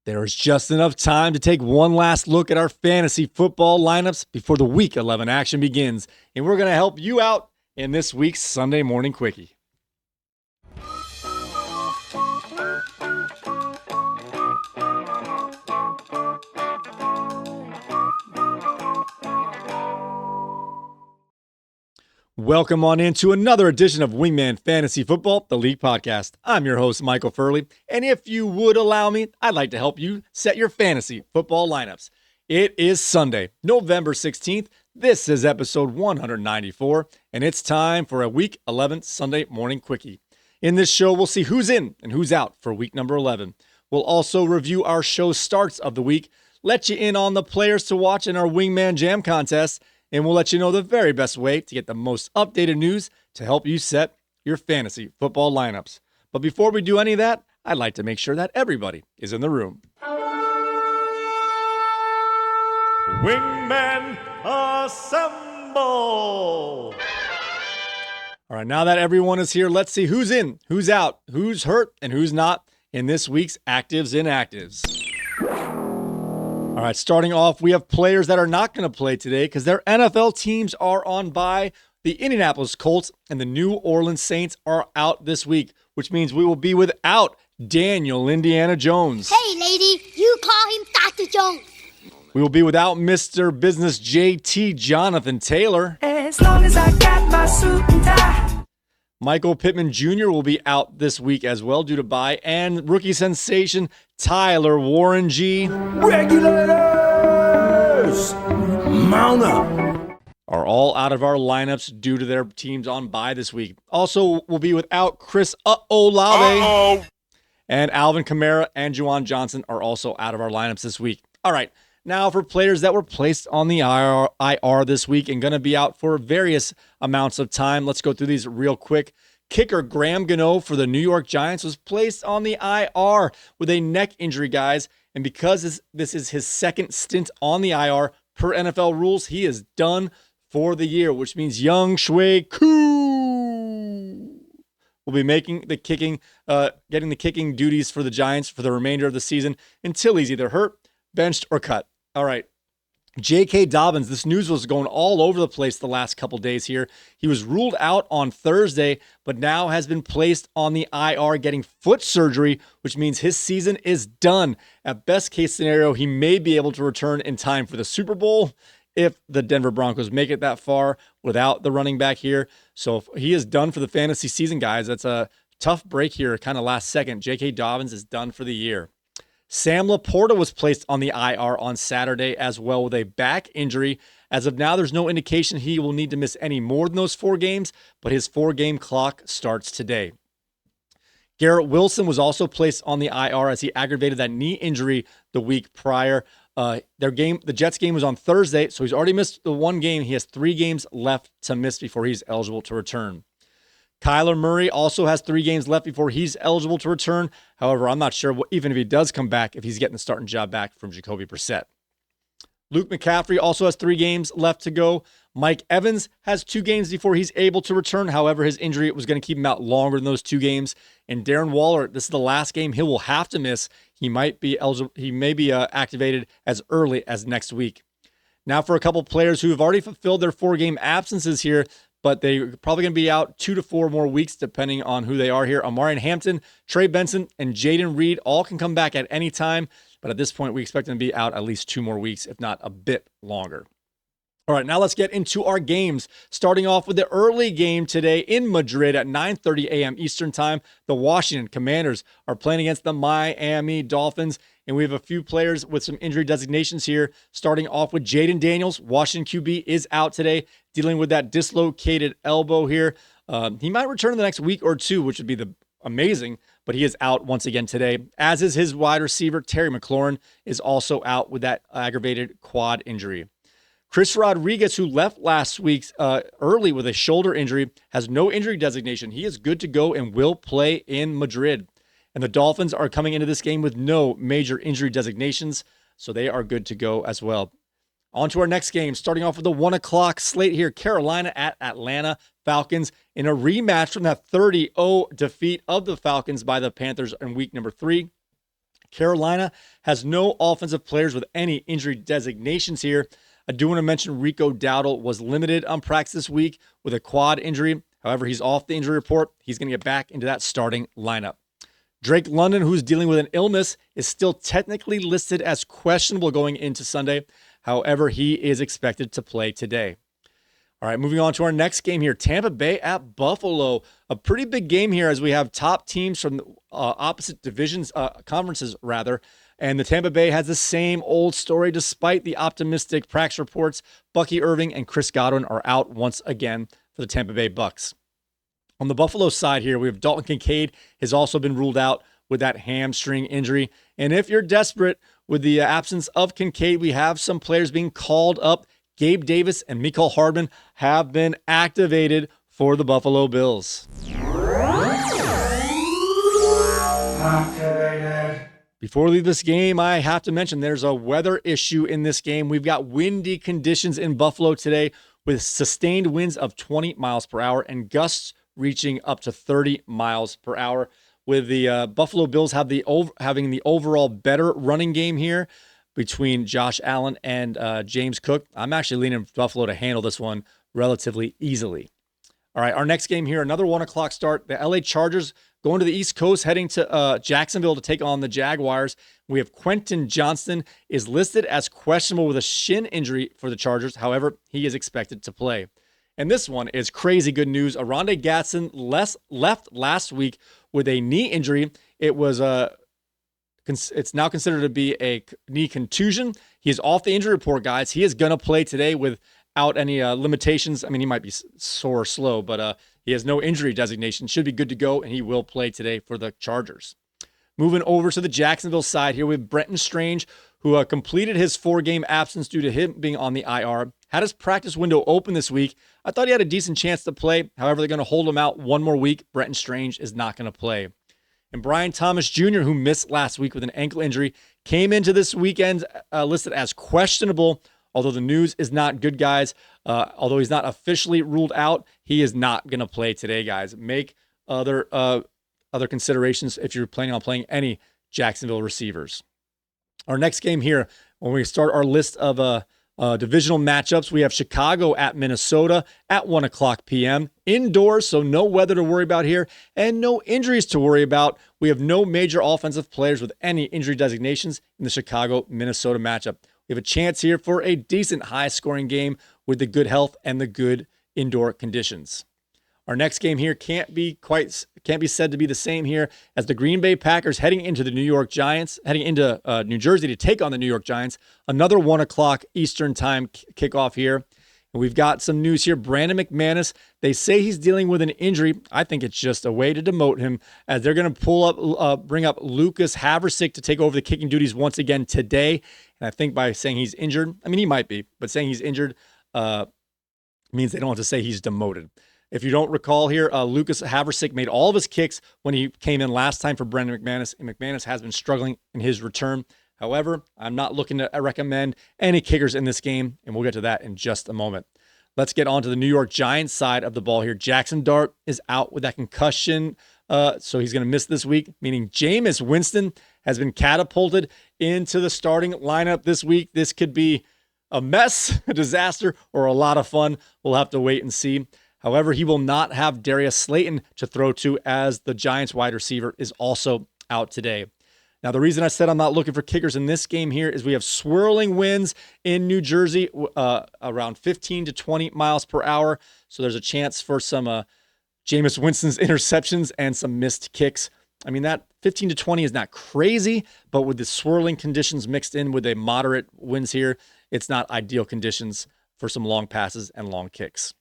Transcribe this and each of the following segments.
There is just enough time to take one last look at our fantasy football lineups before the Week 11 action begins, and we're going to help you out in this week's Sunday Morning Quickie. Welcome on into another edition of Wingman Fantasy Football, the League Podcast. I'm your host, Michael Furley, and if you would allow me, I'd like to help you set your fantasy football lineups. It is Sunday, November 16th. This is episode 194, and it's time for a Week 11 Sunday Morning Quickie. In this show, we'll see who's in and who's out for week number 11. We'll also review our show starts of the week, let you in on the players to watch in our Wingman Jam contest, and we'll let you know the very best way to get the most updated news to help you set your fantasy football lineups. But before we do any of that, I'd like to make sure that everybody is in the room. Wingmen assemble! All right, now that everyone is here, let's see who's in, who's out, who's hurt, and who's not in this week's Actives Inactives. All right, starting off, we have players that are not going to play today because their NFL teams are on bye. The Indianapolis Colts and the New Orleans Saints are out this week, which means we will be without Daniel Indiana Jones. Hey, lady, you call him Dr. Jones. We will be without Mr. Business JT Jonathan Taylor. As long as I got my suit and tie. Michael Pittman Jr. will be out this week as well due to bye, and rookie sensation Tyler Warren G. Regulators! Mount up! Are all out of our lineups due to their teams on bye this week. Also, we'll be without Chris Olave. And Alvin Kamara and Juwan Johnson are also out of our lineups this week. All right, now for players that were placed on the IR this week and going to be out for various amounts of time, let's go through these real quick. Kicker Graham Gano for the New York Giants was placed on the IR with a neck injury, guys. And because this is his second stint on the IR, per NFL rules, he is done for the year, which means Young Shui Koo will be making the kicking, getting the kicking duties for the Giants for the remainder of the season until he's either hurt, benched, or cut. All right. J.K. Dobbins, this news was going all over the place the last couple days here. He was ruled out on Thursday, but now has been placed on the IR getting foot surgery, which means his season is done. At best case scenario, he may be able to return in time for the Super Bowl if the Denver Broncos make it that far without the running back here. So if he is done for the fantasy season, guys. That's a tough break here, kind of last second. J.K. Dobbins is done for the year. Sam Laporta was placed on the IR on Saturday as well with a back injury. As of now, there's no indication he will need to miss any more than those 4 games, but his 4-game clock starts today. Garrett Wilson was also placed on the IR as he aggravated that knee injury the week prior. The Jets game was on Thursday, so he's already missed the 1 game. He has 3 games left to miss before he's eligible to return. Kyler Murray also has 3 games left before he's eligible to return. However, I'm not sure, even if he does come back, if he's getting the starting job back from Jacoby Brissett. Luke McCaffrey also has 3 games left to go. Mike Evans has 2 games before he's able to return. However, his injury was going to keep him out longer than those 2 games. And Darren Waller, this is the last game he will have to miss. He might be eligible. He may be activated as early as next week. Now for a couple players who have already fulfilled their 4-game absences here, but they're probably going to be out 2 to 4 more weeks, depending on who they are here. Amari Hampton, Trey Benson, and Jaden Reed all can come back at any time. But at this point, we expect them to be out at least 2 more weeks, if not a bit longer. All right, now let's get into our games. Starting off with the early game today in Madrid at 9:30 a.m. Eastern Time. The Washington Commanders are playing against the Miami Dolphins. And we have a few players with some injury designations here. Starting off with Jaden Daniels. Washington QB is out today, dealing with that dislocated elbow here. He might return in the next week or 2, which would be amazing, but he is out once again today. As is his wide receiver, Terry McLaurin, is also out with that aggravated quad injury. Chris Rodriguez, who left last week early with a shoulder injury, has no injury designation. He is good to go and will play in Madrid. And the Dolphins are coming into this game with no major injury designations, so they are good to go as well. On to our next game, starting off with the 1 o'clock slate here. Carolina at Atlanta Falcons in a rematch from that 30-0 defeat of the Falcons by the Panthers in week number 3. Carolina has no offensive players with any injury designations here. I do want to mention Rico Dowdle was limited on practice this week with a quad injury. However, he's off the injury report. He's going to get back into that starting lineup. Drake London, who's dealing with an illness, is still technically listed as questionable going into Sunday. However, he is expected to play today. All right, moving on to our next game here. Tampa Bay at Buffalo. A pretty big game here as we have top teams from opposite divisions, conferences rather. And the Tampa Bay has the same old story despite the optimistic practice reports. Bucky Irving and Chris Godwin are out once again for the Tampa Bay Bucks. On the Buffalo side here, we have Dalton Kincaid has also been ruled out with that hamstring injury. And if you're desperate with the absence of Kincaid, we have some players being called up. Gabe Davis and Mecole Hardman have been activated for the Buffalo Bills. Before we leave this game, I have to mention there's a weather issue in this game. We've got windy conditions in Buffalo today with sustained winds of 20 miles per hour and gusts reaching up to 30 miles per hour. With the Buffalo Bills having the overall better running game here between Josh Allen and James Cook, I'm actually leaning Buffalo to handle this one relatively easily. All right, our next game here, another 1 o'clock start. The LA Chargers going to the East Coast, heading to Jacksonville to take on the Jaguars. We have Quentin Johnston is listed as questionable with a shin injury for the Chargers. However, he is expected to play. And this one is crazy good news. Aronde Gatson left last week with a knee injury. It's now considered to be a knee contusion. He is off the injury report, guys. He is going to play today without any limitations. I mean, he might be sore or slow, but he has no injury designation. Should be good to go, and he will play today for the Chargers. Moving over to the Jacksonville side here, we have Brenton Strange, who completed his 4-game absence due to him being on the IR. Had his practice window open this week. I thought he had a decent chance to play. However, they're going to hold him out one more week. Brenton Strange is not going to play. And Brian Thomas Jr., who missed last week with an ankle injury, came into this weekend listed as questionable, although the news is not good, guys. Although he's not officially ruled out, he is not going to play today, guys. Make other considerations if you're planning on playing any Jacksonville receivers. Our next game here, when we start our list of divisional matchups, we have Chicago at Minnesota at 1 o'clock p.m. Indoors, so no weather to worry about here and no injuries to worry about. We have no major offensive players with any injury designations in the Chicago-Minnesota matchup. We have a chance here for a decent high-scoring game with the good health and the good indoor conditions. Our next game here can't be said to be the same here as the Green Bay Packers heading into the New York Giants, heading into New Jersey to take on the New York Giants. Another 1 o'clock Eastern time kickoff here. And we've got some news here. Brandon McManus, they say he's dealing with an injury. I think it's just a way to demote him as they're going to bring up Lucas Haversick to take over the kicking duties once again today. And I think by saying he's injured, I mean, he might be, but saying he's injured means they don't have to say he's demoted. If you don't recall here, Lucas Haversick made all of his kicks when he came in last time for Brendan McManus, and McManus has been struggling in his return. However, I'm not looking to recommend any kickers in this game, and we'll get to that in just a moment. Let's get on to the New York Giants side of the ball here. Jackson Dart is out with that concussion, so he's going to miss this week, meaning Jameis Winston has been catapulted into the starting lineup this week. This could be a mess, a disaster, or a lot of fun. We'll have to wait and see. However, he will not have Darius Slayton to throw to as the Giants wide receiver is also out today. Now, the reason I said I'm not looking for kickers in this game here is we have swirling winds in New Jersey, around 15 to 20 miles per hour. So there's a chance for some Jameis Winston's interceptions and some missed kicks. I mean, that 15 to 20 is not crazy, but with the swirling conditions mixed in with a moderate winds here, it's not ideal conditions for some long passes and long kicks.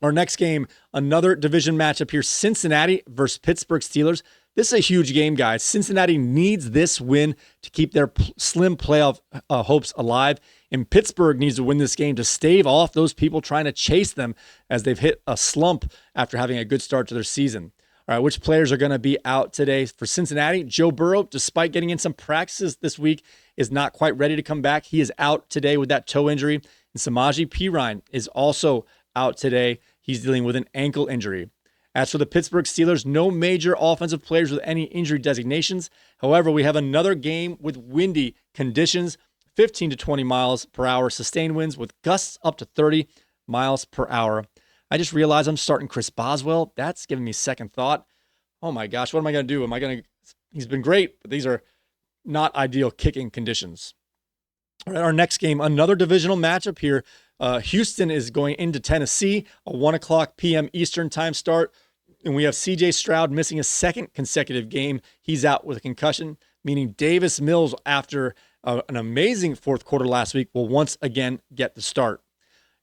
Our next game, another division matchup here, Cincinnati versus Pittsburgh Steelers. This is a huge game, guys. Cincinnati needs this win to keep their slim playoff hopes alive, and Pittsburgh needs to win this game to stave off those people trying to chase them as they've hit a slump after having a good start to their season. All right, which players are going to be out today? For Cincinnati, Joe Burrow, despite getting in some practices this week, is not quite ready to come back. He is out today with that toe injury. And Samaje Perine is also out today. He's dealing with an ankle injury. As for the Pittsburgh Steelers, no major offensive players with any injury designations. However, we have another game with windy conditions, 15 to 20 miles per hour sustained winds with gusts up to 30 miles per hour. I just realized I'm starting Chris Boswell. That's giving me second thought. Oh my gosh, what am I going to do? He's been great, but these are not ideal kicking conditions. All right, our next game, another divisional matchup here. Houston is going into Tennessee, a 1 o'clock p.m. Eastern time start. And we have C.J. Stroud missing a second consecutive game. He's out with a concussion, meaning Davis Mills, after an amazing fourth quarter last week, will once again get the start.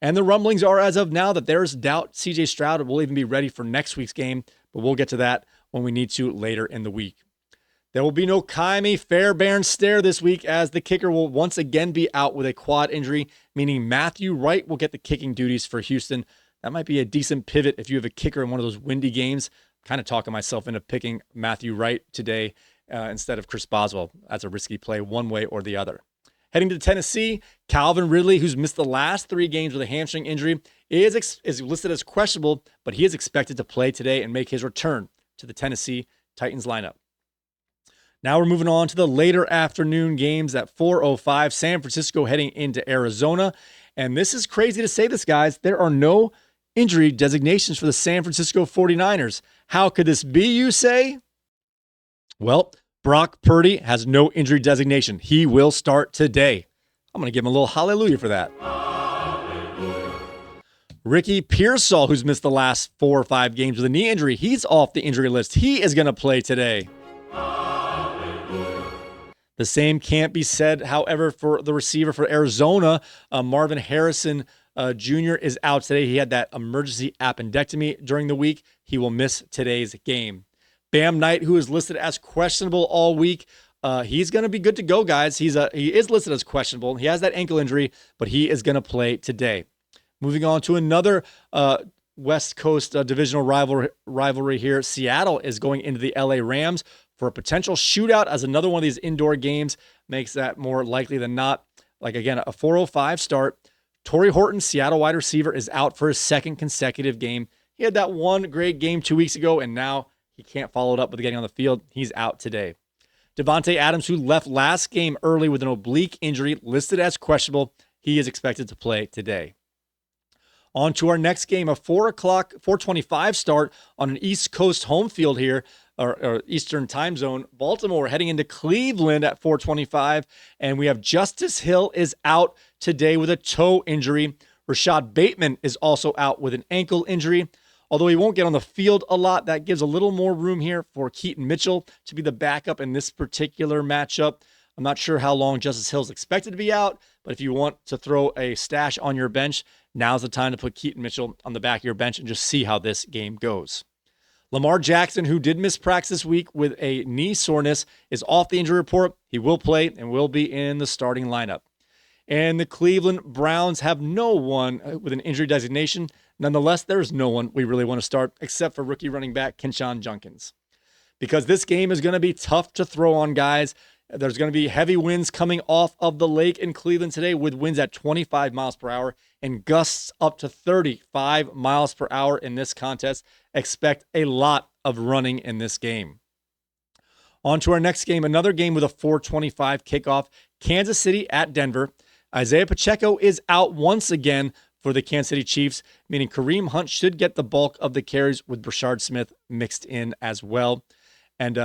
And the rumblings are, as of now, that there's doubt C.J. Stroud will even be ready for next week's game, but we'll get to that when we need to later in the week. There will be no Kaimi Fairbairn-Stair this week, as the kicker will once again be out with a quad injury, meaning Matthew Wright will get the kicking duties for Houston. That might be a decent pivot if you have a kicker in one of those windy games. I'm kind of talking myself into picking Matthew Wright today instead of Chris Boswell. That's a risky play one way or the other. Heading to Tennessee, Calvin Ridley, who's missed the last 3 games with a hamstring injury, is listed as questionable, but he is expected to play today and make his return to the Tennessee Titans lineup. Now we're moving on to the later afternoon games at 4:05. San Francisco heading into Arizona. And this is crazy to say this, guys. There are no injury designations for the San Francisco 49ers. How could this be, you say? Well, Brock Purdy has no injury designation. He will start today. I'm going to give him a little hallelujah for that. Ricky Pearsall, who's missed the last 4 or 5 games with a knee injury, he's off the injury list. He is going to play today. The same can't be said, however, for the receiver for Arizona. Marvin Harrison Jr. is out today. He had that emergency appendectomy during the week. He will miss today's game. Bam Knight, who is listed as questionable all week, he's going to be good to go, guys. He is listed as questionable. He has that ankle injury, but he is going to play today. Moving on to another West Coast divisional rivalry here. Seattle is going into the LA Rams for a potential shootout, as another one of these indoor games makes that more likely than not. Like, again, a 4:05 start. Torrey Horton, Seattle wide receiver, is out for his second consecutive game. He had that one great game 2 weeks ago, and now he can't follow it up with getting on the field. He's out today. Devontae Adams, who left last game early with an oblique injury, listed as questionable. He is expected to play today. On to our next game, a 4:25 start on an East Coast home field here, or Eastern time zone. Baltimore heading into Cleveland at 4:25, and we have Justice Hill is out today with a toe injury. Rashad Bateman is also out with an ankle injury. Although he won't get on the field a lot, that gives a little more room here for Keaton Mitchell to be the backup in this particular matchup. I'm not sure how long Justice Hill is expected to be out, but if you want to throw a stash on your bench, now's the time to put Keaton Mitchell on the back of your bench and just see how this game goes. Lamar Jackson, who did miss practice this week with a knee soreness, is off the injury report. He will play and will be in the starting lineup. And the Cleveland Browns have no one with an injury designation. Nonetheless, there's no one we really want to start except for rookie running back Kenshawn Junkins. Because this game is going to be tough to throw on, guys. There's going to be heavy winds coming off of the lake in Cleveland today, with winds at 25 miles per hour and gusts up to 35 miles per hour in this contest. Expect a lot of running in this game. On to our next game, another game with a 4:25 kickoff. Kansas City at Denver. Isaiah Pacheco is out once again for the Kansas City Chiefs, meaning Kareem Hunt should get the bulk of the carries with Brashard Smith mixed in as well. And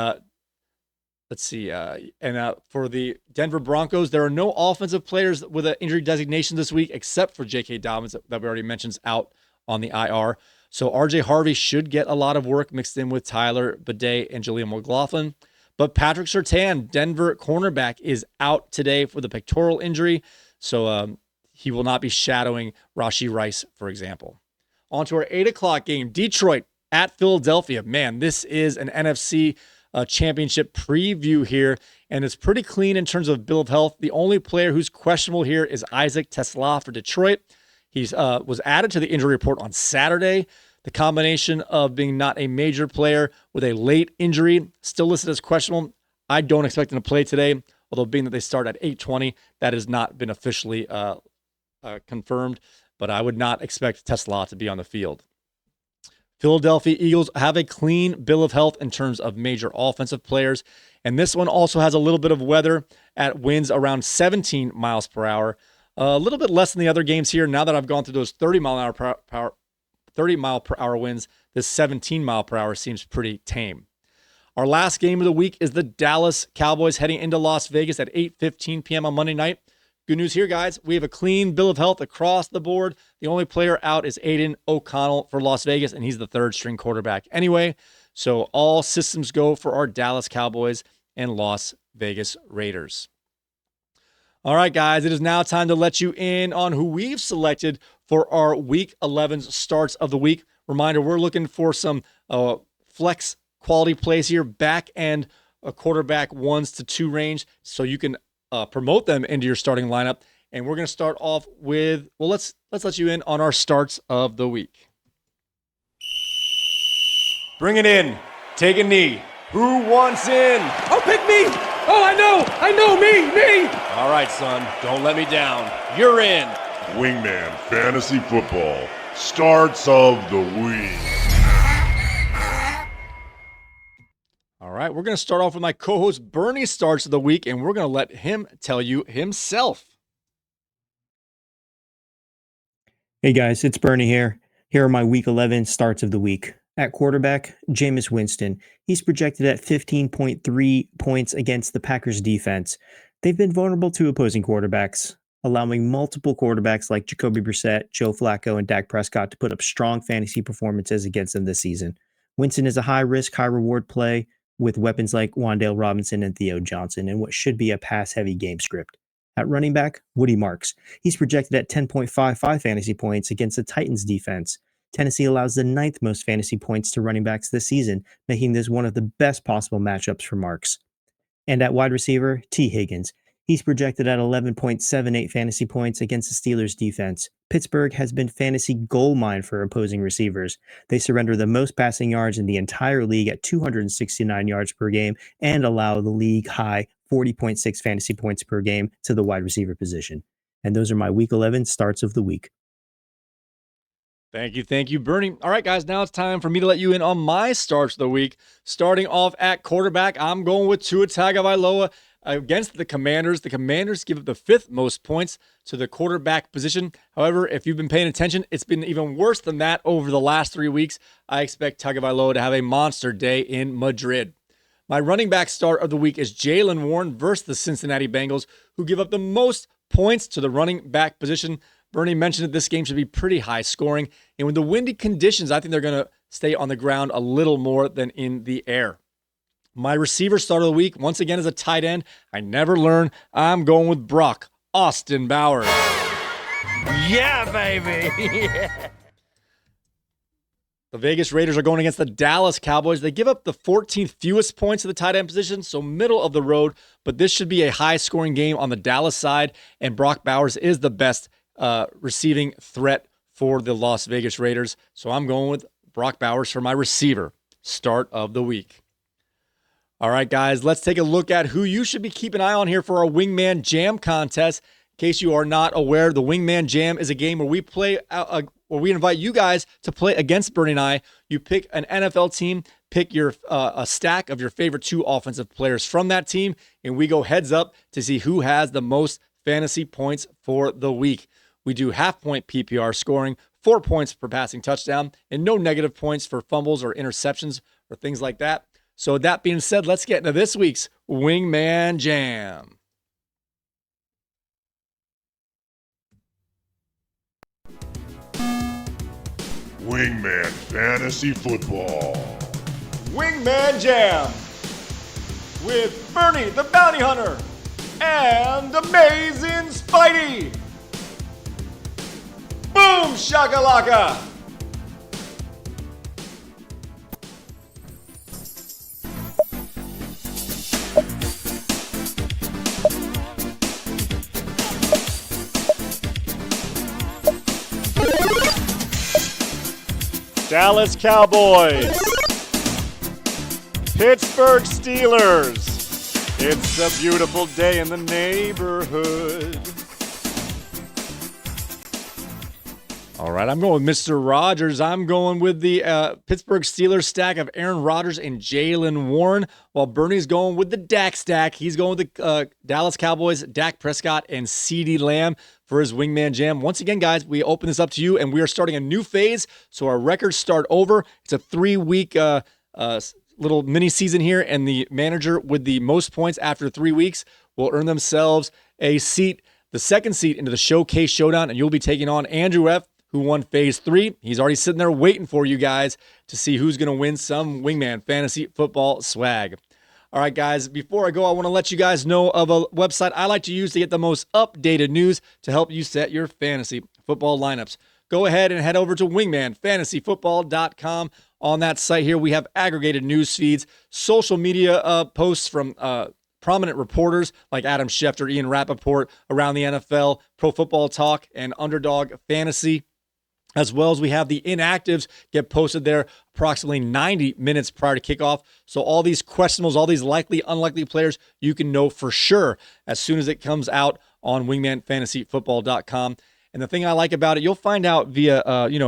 let's see. For the Denver Broncos, there are no offensive players with an injury designation this week except for J.K. Dobbins that we already mentioned is out on the IR. So R.J. Harvey should get a lot of work mixed in with Tyler Bidet and Jaleel McLaughlin. But Patrick Surtain, Denver cornerback, is out today for the pectoral injury. So he will not be shadowing Rashee Rice, for example. On to our 8 o'clock game, Detroit at Philadelphia. Man, this is an NFC championship preview here, and it's pretty clean in terms of bill of health. The only player who's questionable here is Isaac Tesla for Detroit. He was added to the injury report on Saturday. The combination of being not a major player with a late injury, still listed as questionable. I don't expect him to play today, although being that they start at 8:20, that has not been officially confirmed, but I would not expect Tesla to be on the field. Philadelphia Eagles have a clean bill of health in terms of major offensive players. And this one also has a little bit of weather at winds around 17 miles per hour. A little bit less than the other games here. Now that I've gone through those 30 mile per hour winds, this 17 mile per hour seems pretty tame. Our last game of the week is the Dallas Cowboys heading into Las Vegas at 8:15 p.m. on Monday night. Good news here, guys. We have a clean bill of health across the board. The only player out is Aiden O'Connell for Las Vegas, and he's the third string quarterback anyway. So all systems go for our Dallas Cowboys and Las Vegas Raiders. All right, guys, it is now time to let you in on who we've selected for our Week 11 starts of the week. Reminder, we're looking for some flex quality plays here, back end quarterback 1s to 2 range, so you can promote them into your starting lineup. And we're going to start off with, well, let's let you in on our starts of the week. Bring it in. Take a knee. Who wants in? Oh, pick me! Oh, I know, me! All right, son, don't let me down. You're in. Wingman Fantasy Football starts of the week. All right, we're going to start off with my co-host Bernie starts of the week, and we're going to let him tell you himself. Hey guys, it's Bernie here. Here are my Week 11 starts of the week. At quarterback, Jameis Winston. He's projected at 15.3 points against the Packers defense. They've been vulnerable to opposing quarterbacks, allowing multiple quarterbacks like Jacoby Brissett, Joe Flacco, and Dak Prescott to put up strong fantasy performances against them this season. Winston is a high-risk, high-reward play with weapons like Wan'Dale Robinson and Theo Johnson in what should be a pass-heavy game script. At running back, Woody Marks. He's projected at 10.55 fantasy points against the Titans defense. Tennessee allows the 9th most fantasy points to running backs this season, making this one of the best possible matchups for Marks. And at wide receiver, T. Higgins. He's projected at 11.78 fantasy points against the Steelers defense. Pittsburgh has been fantasy goldmine for opposing receivers. They surrender the most passing yards in the entire league at 269 yards per game and allow the league high 40.6 fantasy points per game to the wide receiver position. And those are my Week 11 starts of the week. Thank you, Bernie. All right, guys, now it's time for me to let you in on my starts of the week. Starting off at quarterback, I'm going with Tua Tagovailoa against the Commanders. The Commanders give up the 5th most points to the quarterback position. However, if you've been paying attention, it's been even worse than that over the last 3 weeks. I expect Tagovailoa to have a monster day in Madrid. My running back start of the week is Jaylen Warren versus the Cincinnati Bengals, who give up the most points to the running back position. Bernie mentioned that this game should be pretty high scoring. And with the windy conditions, I think they're going to stay on the ground a little more than in the air. My receiver start of the week, once again, is a tight end. I never learn. I'm going with Brock Austin Bowers. Yeah, baby. Yeah. The Vegas Raiders are going against the Dallas Cowboys. They give up the 14th fewest points to the tight end position, so middle of the road. But this should be a high-scoring game on the Dallas side, and Brock Bowers is the best receiving threat for the Las Vegas Raiders. So I'm going with Brock Bowers for my receiver start of the week. All right, guys, let's take a look at who you should be keeping an eye on here for our Wingman Jam contest. In case you are not aware, the Wingman Jam is a game where we play, where we invite you guys to play against Bernie and I. You pick an NFL team, pick your a stack of your favorite 2 offensive players from that team, and we go heads up to see who has the most fantasy points for the week. We do half-point PPR scoring, 4 points per passing touchdown, and no negative points for fumbles or interceptions or things like that. So with that being said, let's get into this week's Wingman Jam. Wingman Fantasy Football. Wingman Jam with Bernie the Bounty Hunter and Amazing Spidey. Boom shakalaka. Dallas Cowboys, Pittsburgh Steelers. It's a beautiful day in the neighborhood. All right, I'm going with Mr. Rogers. I'm going with the Pittsburgh Steelers stack of Aaron Rodgers and Jaylen Warren, while Bernie's going with the Dak stack. He's going with the Dallas Cowboys, Dak Prescott, and CeeDee Lamb for his Wingman Jam. Once again, guys, we open this up to you, and we are starting a new phase, so our records start over. It's a 3-week little mini season here, and the manager with the most points after 3 weeks will earn themselves a seat, the second seat into the Showcase Showdown, and you'll be taking on Andrew F., who won Phase 3. He's already sitting there waiting for you guys to see who's going to win some Wingman Fantasy Football swag. All right, guys, before I go, I want to let you guys know of a website I like to use to get the most updated news to help you set your fantasy football lineups. Go ahead and head over to wingmanfantasyfootball.com. On that site here, we have aggregated news feeds, social media posts from prominent reporters like Adam Schefter, Ian Rappaport, Around the NFL, Pro Football Talk, and Underdog Fantasy. As well as we have the inactives get posted there approximately 90 minutes prior to kickoff. So all these questionables, all these likely, unlikely players, you can know for sure as soon as it comes out on wingmanfantasyfootball.com. And the thing I like about it, you'll find out via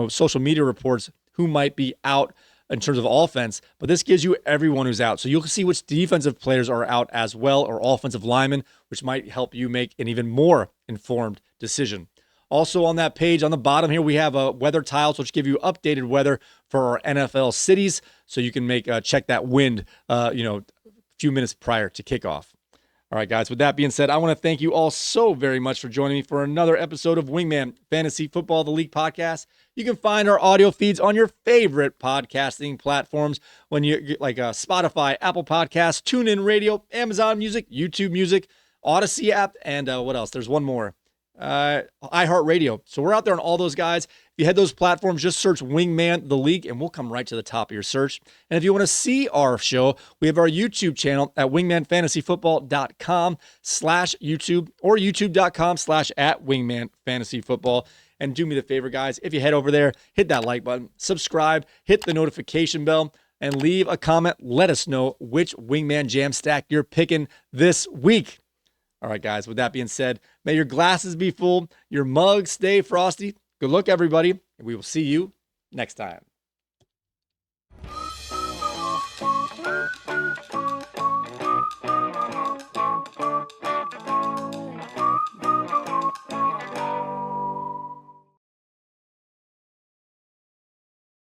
social media reports who might be out in terms of offense, but this gives you everyone who's out. So you'll see which defensive players are out as well, or offensive linemen, which might help you make an even more informed decision. Also on that page, on the bottom here, we have weather tiles, which give you updated weather for our NFL cities, so you can check that wind, a few minutes prior to kickoff. All right, guys, with that being said, I want to thank you all so very much for joining me for another episode of Wingman Fantasy Football, the League podcast. You can find our audio feeds on your favorite podcasting platforms when you like Spotify, Apple Podcasts, TuneIn Radio, Amazon Music, YouTube Music, Odyssey app, and what else? There's one more. iHeartRadio. So we're out there on all those guys. If you head those platforms, just search Wingman the League and we'll come right to the top of your search. And if you want to see our show, we have our YouTube channel at wingmanfantasyfootball.com/YouTube or youtube.com/@wingmanfantasyfootball. And do me the favor, guys, if you head over there, hit that like button, subscribe, hit the notification bell, and leave a comment. Let us know which Wingman Jam stack you're picking this week. All right, guys, with that being said, may your glasses be full, your mugs stay frosty. Good luck, everybody, and we will see you next time.